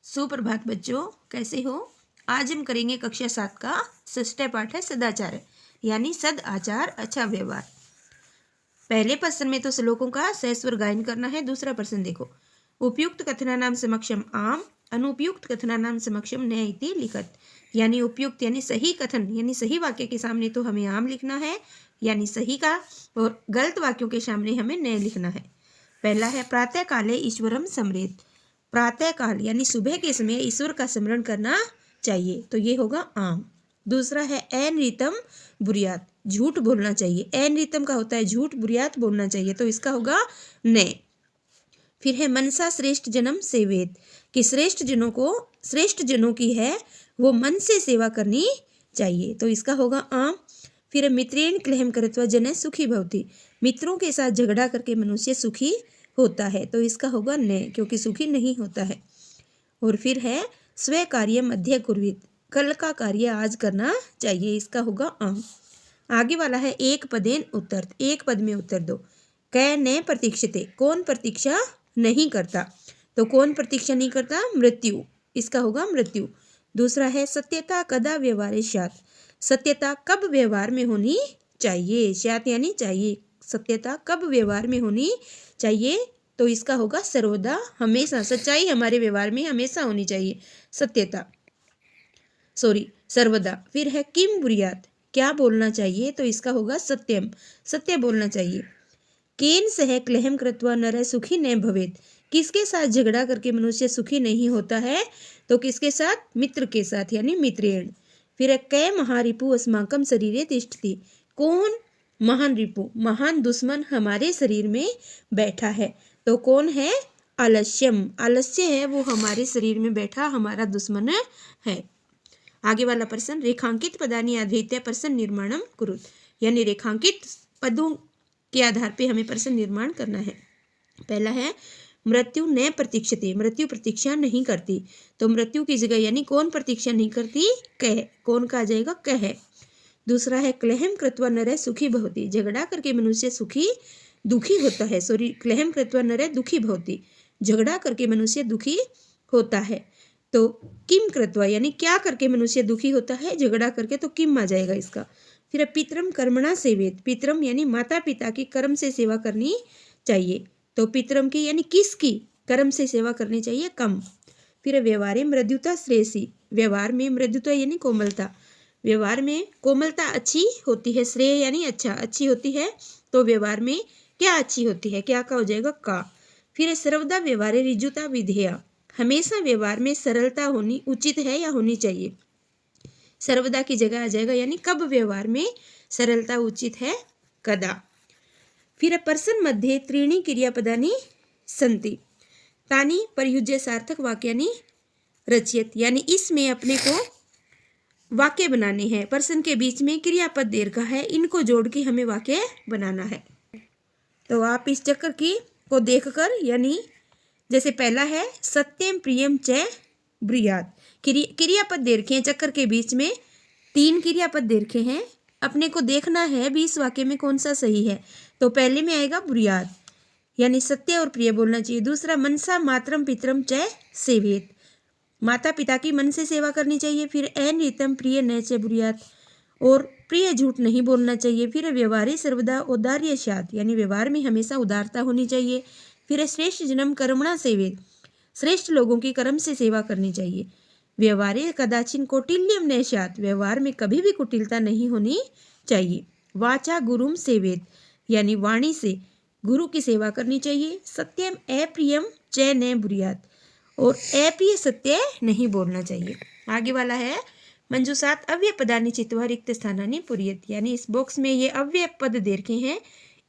सुप्रभात बच्चों, कैसे हो। आज हम करेंगे कक्षा 7 का षष्ठ पाठ है सदाचार, यानी सद आचार अच्छा व्यवहार। पहले प्रश्न में तो श्लोकों का सहस्वर गायन करना है। दूसरा प्रश्न देखो, उपयुक्त कथनानाम समक्षम आम, अनुपयुक्त कथनानाम समक्षम न इति लिखत। यानी उपयुक्त यानी सही कथन यानी सही वाक्य के सामने तो हमें आम लिखना है यानी सही का, और गलत वाक्यों के सामने हमें न लिखना है। पहला है प्रातः काले ईश्वरम स्मरेत। प्रातः काल यानी सुबह के समय ईश्वर का स्मरण करना चाहिए, तो ये होगा आम। दूसरा है अनृतम बुरियात, झूठ बोलना चाहिए। अनृतम का होता है झूठ, बुरियात बोलना चाहिए, तो इसका होगा ने। फिर है मनसा श्रेष्ठ जन्म सेवेत, कि श्रेष्ठ जनों की है वो मन से सेवा करनी चाहिए, तो इसका होगा आम। फिर मित्रेण क्लेहम कृत्वा जन सुखी भवति, मित्रों के साथ झगड़ा करके मनुष्य सुखी होता है, तो इसका होगा न, क्योंकि सुखी नहीं होता है। और फिर है स्व कार्य मध्य कुर्वित, कल का कार्य आज करना चाहिए, इसका होगा आम। आगे वाला है एक पदेन उत्तर, एक पद में उत्तर दो। कै न प्रतीक्षते, कौन प्रतीक्षा नहीं करता, तो कौन प्रतीक्षा नहीं करता, मृत्यु, इसका होगा मृत्यु। दूसरा है सत्यता कदा व्यवहारे स्यात्, सत्यता कब व्यवहार में होनी चाहिए, स्यात् यानी चाहिए, सत्यता कब व्यवहार में होनी चाहिए, तो इसका होगा सर्वदा, हमेशा। सच्चाई हमारे व्यवहार में हमेशा होनी चाहिए, सत्यता सर्वदा। फिर है किम बुरियात, क्या बोलना चाहिए, तो इसका होगा सत्यम, सत्य बोलना चाहिए। केन सह क्लेहम कृत्वा नर सुखी न भवेत, किसके साथ झगड़ा करके मनुष्य सुखी नहीं होता है, तो किसके साथ, मित्र के साथ यानी मित्रेण। फिर है कै महारिपु अस्माकम शरीरे तिष्ठति, कौन महान रिपु, महान दुश्मन हमारे शरीर में बैठा है, तो कौन है, आलस्यम, आलस्य है वो हमारे शरीर में बैठा हमारा दुश्मन है। आगे वाला प्रश्न, रेखांकित पदानि आधृत्य प्रश्न निर्माणम कुरुत, यानी रेखांकित पदों के आधार पे हमें प्रश्न निर्माण करना है। पहला है मृत्यु न प्रतीक्षते, मृत्यु प्रतीक्षा नहीं करती, तो मृत्यु की जगह यानी कौन प्रतीक्षा नहीं करती, कह, कौन का आ जाएगा, कह। दूसरा है क्लेहम कृत्वा नर सुखी भवति, झगड़ा करके मनुष्य दुखी होता है, क्लेहम कृत्वा नर दुखी भवति, झगड़ा करके मनुष्य दुखी होता है, तो किम कृत्वा यानी क्या करके मनुष्य दुखी होता है, झगड़ा करके, तो किम आ जाएगा इसका। फिर पितरम कर्मणा सेवेत, पितरम यानी माता पिता की कर्म से सेवा करनी चाहिए, तो पितरम की यानी किसकी कर्म से सेवा करनी चाहिए, कम। फिर व्यवहारे मृदुता श्रेयसी, व्यवहार में मृदुता यानी कोमलता, व्यवहार में कोमलता अच्छी होती है, श्रेय यानी अच्छा, अच्छी होती है, तो व्यवहार में क्या अच्छी होती है, क्या का हो जाएगा, का। फिर सर्वदा व्यवहारे ऋजुता विधेया, हमेशा व्यवहार में सरलता होनी उचित है या होनी चाहिए, सर्वदा की जगह आ जाएगा, यानी कब व्यवहार में सरलता उचित है, कदा। फिर प्रश्न मध्य त्रीणि क्रियापदानि सन्ति, तानि प्रयुज्य सार्थक वाक्यानि रचयत, यानी इसमें अपने को वाक्य बनाने हैं। प्रश्न के बीच में क्रियापद दे रखा है, इनको जोड़ के हमें वाक्य बनाना है। तो आप इस चक्कर को देखकर, यानी जैसे पहला है सत्यम प्रियम च ब्रियात, क्रियापद दे रखे हैं चक्कर के बीच में, 3 क्रियापद दे रखे हैं, अपने को देखना है भी इस वाक्य में कौन सा सही है, तो पहले में आएगा बुरियात, यानी सत्य और प्रिय बोलना चाहिए। दूसरा मनसा मातरम पितरम च सेवेत, माता पिता की मन से सेवा करनी चाहिए। फिर अनृतम प्रिय न च बुरियात, और प्रिय झूठ नहीं बोलना चाहिए। फिर व्यवहारे सर्वदा औदार्य स्यात्, यानी व्यवहार में हमेशा उदारता होनी चाहिए। फिर श्रेष्ठ जन्म कर्मणा सेवेत, श्रेष्ठ लोगों की कर्म से सेवा करनी चाहिए। व्यवहारे कदाचिन कौटिल्यम न स्यात्, व्यवहार में कभी भी कुटिलता नहीं होनी चाहिए। वाचा गुरुम सेवेत, यानी वाणी से गुरु की सेवा करनी चाहिए। सत्यम अप्रियम च न बुरियात, और अप्रिय सत्य नहीं बोलना चाहिए। आगे वाला है मंजूषात अव्यय पदानि चित्वा रिक्त स्थानानि पूरयेत, यानी इस बॉक्स में ये अव्यय पद दे रखे हैं,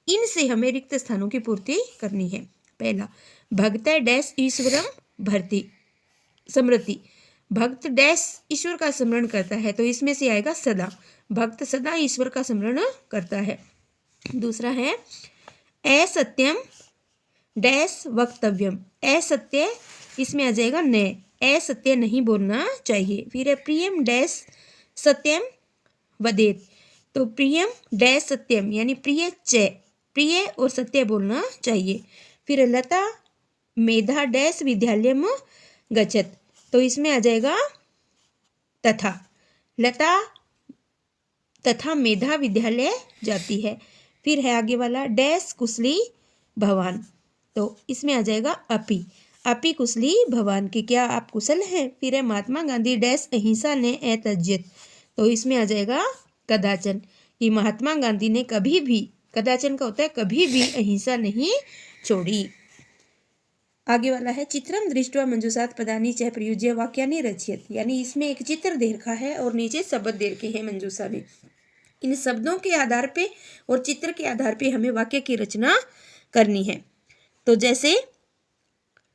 इनसे हमें रिक्त स्थानों की पूर्ति करनी है। पहला भक्त डैश ईश्वरम भरती स्मृति, भक्त डैश ईश्वर का स्मरण करता है, तो इसमें से आएगा सदा, भक्त सदा ईश्वर का स्मरण करता है। दूसरा है असत्यम डैश वक्तव्यम, असत्य इसमें आ जाएगा न, असत्य नहीं बोलना चाहिए। फिर प्रियम डैश सत्यम वदेत, तो प्रियम डैश सत्यम यानी प्रिय च, प्रिय और सत्य बोलना चाहिए। फिर लता मेधा डैश विद्यालयम गच्छत, तो इसमें आ जाएगा तथा। लता तथा मेधा विद्यालय जाती है। फिर है आगे वाला, डैश कुशली भवान, तो इसमें आ जाएगा अपि। अपि कुशली भवान, कि क्या आप कुशल हैं। फिर है महात्मा गांधी डैश अहिंसा ने एत्यजित, तो इसमें आ जाएगा कदाचन, कि महात्मा गांधी ने कभी भी, कदाचन का होता है कभी भी, अहिंसा नहीं छोड़ी। आगे वाला है, चित्रम दृष्ट्वा मंजूषात पदानि च प्रयुज्य वाक्यानि रचयत, यानी इसमें एक चित्र दे रखा है और नीचे शब्द दे रखे हैं मंजूषा में। इन शब्दों के आधार पे और चित्र के आधार पे हमें वाक्य की रचना करनी है। तो जैसे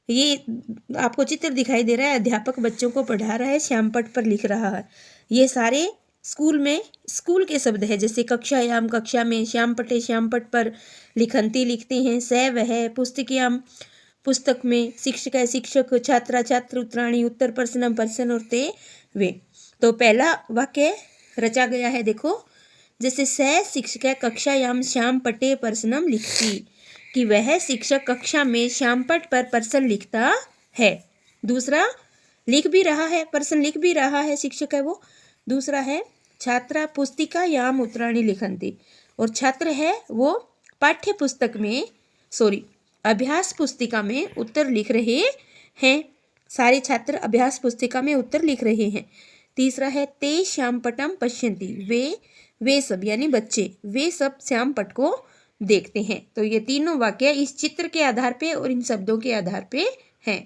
ये आपको चित्र दिखाई दे रहा है, अध्यापक बच्चों को पढ़ा रहा है, श्यामपट्ट पर लिख रहा है। ये सारे स्कूल में स्कूल के शब्द है, जैसे कक्षायाम कक्षा में, श्यामपट्टे श्यामपट्ट पर, लिखंती लिखते हैं, स वह, पुस्तकयाम पुस्तक में, शिक्षक है शिक्षक, छात्रा छात्र, उत्तराणी उत्तर, पर्सनम पर्सन और ते वे। तो पहला वाक्य रचा गया है, देखो जैसे स शिक्षक कक्षायाम श्यामपट्टे पर्सनम लिखती, कि वह शिक्षक कक्षा में श्यामपट्ट पर पर्सन लिखता है। दूसरा लिख भी रहा है, पर्सन लिख भी रहा है, शिक्षक है वो। दूसरा है छात्रा पुस्तिका याम उत्तराणी लिखंती, और छात्र है वो पाठ्य पुस्तक में, अभ्यास पुस्तिका में उत्तर लिख रहे हैं। सारे छात्र अभ्यास पुस्तिका में उत्तर लिख रहे हैं। तीसरा है ते श्यामपट्टम पश्यन्ति, वे सब यानी बच्चे, वे सब श्यामपट्ट को देखते हैं। तो ये तीनों वाक्य इस चित्र के आधार पे और इन शब्दों के आधार पे हैं।